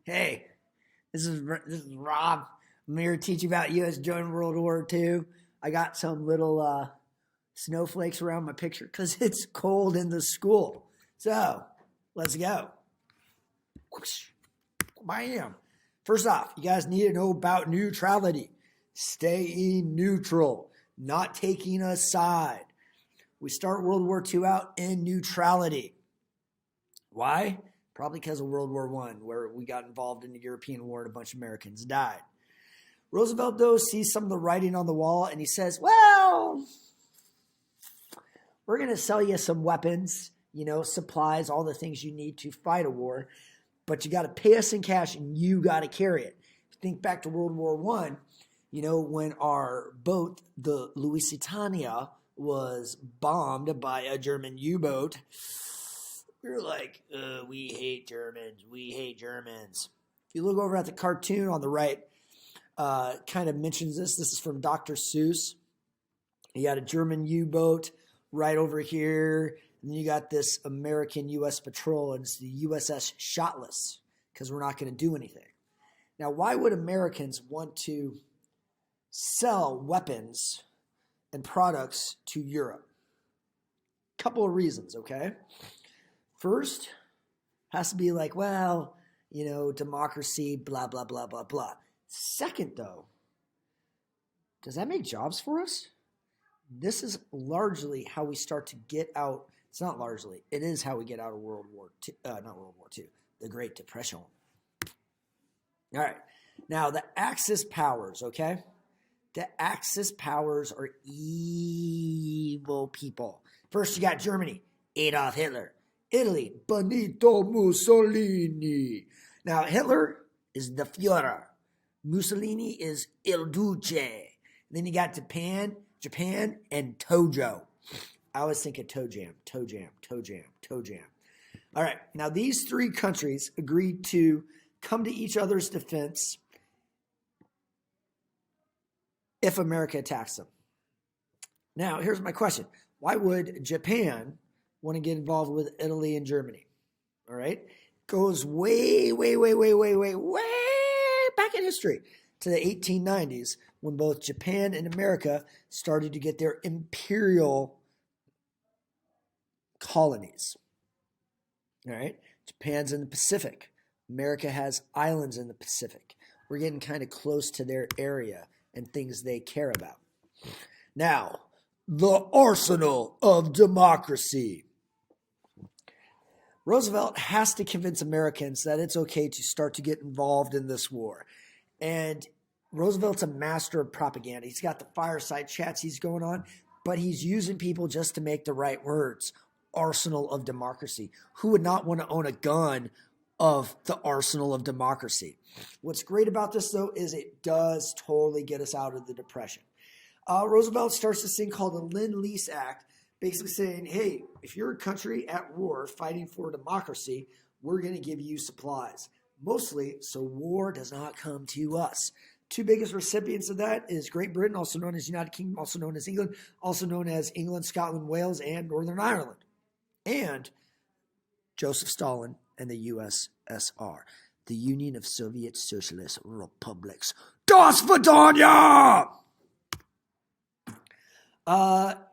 Hey, this is Rob. I'm here to teach you about U.S. joining World War II. I got some little snowflakes around my picture because it's cold in the school. So let's go. Bam. First off, you guys need to know about neutrality. Staying neutral, not taking a side. We start World War II out in neutrality. Why? Probably because of World War I, where we got involved in the European War and a bunch of Americans died. Roosevelt, though, sees some of the writing on the wall, and he says, well, we're going to sell you some weapons, supplies, all the things you need to fight a war, but you got to pay us in cash, and you got to carry it. If you think back to World War I, when our boat, the Lusitania, was bombed by a German U-boat, we were like, we hate Germans. We hate Germans. If you look over at the cartoon on the right, kind of mentions this. This is from Dr. Seuss. You got a German U-boat right over here. And you got this American U.S. patrol, and it's the USS Shotless, because we're not going to do anything. Now, why would Americans want to sell weapons and products to Europe? Couple of reasons, okay? First, has to be like, well, democracy, blah, blah, blah, blah, blah. Second, though, does that make jobs for us? This is largely how we start to get out. It's not largely. It is how we get out of World War II, not World War II, the Great Depression. All right. Now, the Axis powers, okay? The Axis powers are evil people. First, you got Germany, Adolf Hitler. Italy, Benito Mussolini. Now, Hitler is the Führer. Mussolini is Il Duce. Then you got Japan, and Tojo. I always think of Toe Jam. All right, now these three countries agreed to come to each other's defense if America attacks them. Now, here's my question. Why would Japan want to get involved with Italy and Germany? All right. Goes way back in history to the 1890s when both Japan and America started to get their imperial colonies. All right. Japan's in the Pacific. America has islands in the Pacific. We're getting kind of close to their area and things they care about. Now, the arsenal of democracy. Roosevelt has to convince Americans that it's okay to start to get involved in this war. And Roosevelt's a master of propaganda. He's got the fireside chats he's going on, but he's using people just to make the right words. Arsenal of democracy. Who would not want to own a gun of the arsenal of democracy? What's great about this, though, is it does totally get us out of the Depression. Roosevelt starts this thing called the Lend-Lease Act, basically saying, hey, if you're a country at war fighting for democracy, we're going to give you supplies. Mostly so war does not come to us. Two biggest recipients of that is Great Britain, also known as United Kingdom, also known as England, also known as England, Scotland, Wales, and Northern Ireland. And Joseph Stalin and the USSR, the Union of Soviet Socialist Republics. Das Vidanya!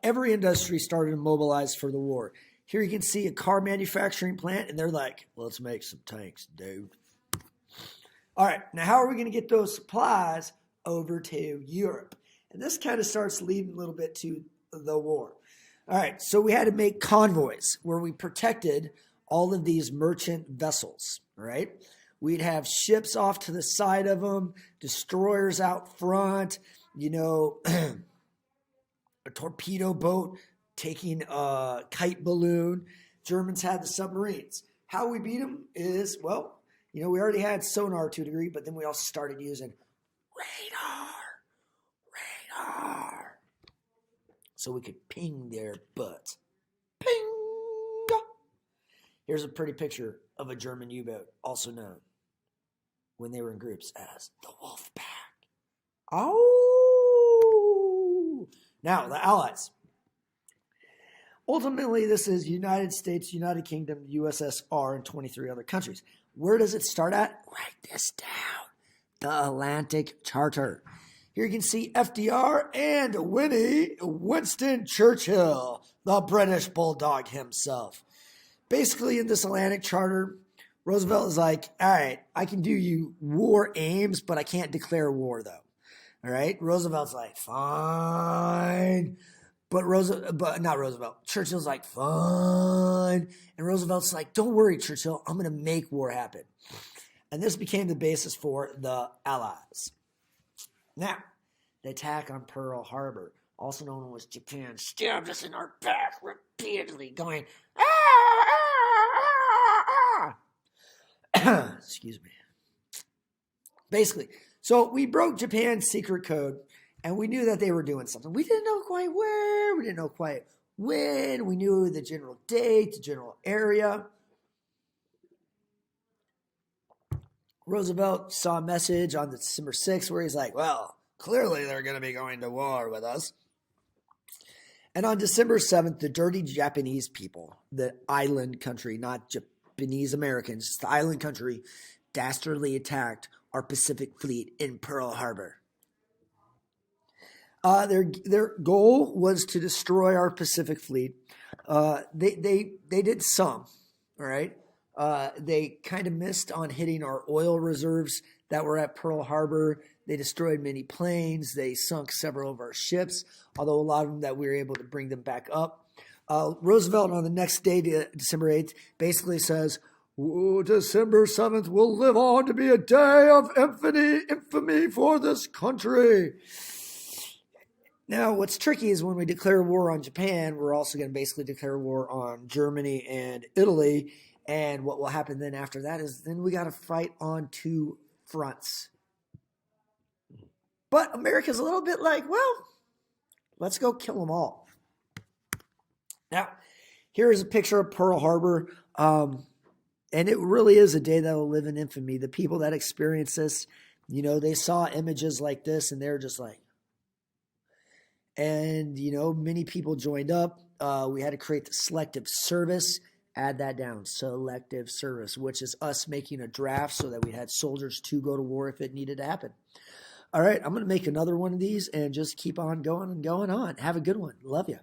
Every industry started to mobilize for the war. Here you can see a car manufacturing plant, and they're like, let's make some tanks, dude. All right, now how are we going to get those supplies over to Europe? And this kind of starts leading a little bit to the war. All right, so we had to make convoys where we protected all of these merchant vessels, all right? We'd have ships off to the side of them, destroyers out front, a torpedo boat taking a kite balloon. Germans had the submarines. How we beat them is, well, we already had sonar to a degree, but then we also started using radar. So we could ping their butts. Ping! Here's a pretty picture of a German U-boat, also known when they were in groups as the Wolf Pack. Oh! Now, the Allies. Ultimately, this is United States, United Kingdom, USSR, and 23 other countries. Where does it start at? Write this down. The Atlantic Charter. Here you can see FDR and Winston Churchill, the British bulldog himself. Basically, in this Atlantic Charter, Roosevelt is like, all right, I can do you war aims, but I can't declare war, though. All right? Roosevelt's like, fine. But not Roosevelt. Churchill's like, fine. And Roosevelt's like, don't worry, Churchill. I'm going to make war happen. And this became the basis for the Allies. Now, the attack on Pearl Harbor, also known as Japan, stabbed us in our back repeatedly, going, ah, ah, ah. Excuse me. Basically, so we broke Japan's secret code, and we knew that they were doing something. We didn't know quite where. We didn't know quite when. We knew the general date, the general area. Roosevelt saw a message on December 6th where he's like, well, clearly they're going to be going to war with us. And on December 7th, the dirty Japanese people, the island country, not Japanese Americans, the island country, dastardly attacked our Pacific Fleet in Pearl Harbor. Their goal was to destroy our Pacific Fleet. They did some, all right? They kind of missed on hitting our oil reserves that were at Pearl Harbor. They destroyed many planes. They sunk several of our ships, although a lot of them that we were able to bring them back up. Roosevelt on the next day, December 8th, basically says, December 7th will live on to be a day of infamy for this country. Now, what's tricky is when we declare war on Japan, we're also going to basically declare war on Germany and Italy. And what will happen then after that is then we got to fight on two fronts. But America's a little bit like, well, let's go kill them all. Now, here is a picture of Pearl Harbor. And it really is a day that will live in infamy. The people that experience this, you know, they saw images like this and they're just like, and, you know, many people joined up. We had to create the selective service. Add that down, selective service, which is us making a draft so that we had soldiers to go to war if it needed to happen. All right, I'm going to make another one of these and just keep on going and going on. Have a good one. Love you.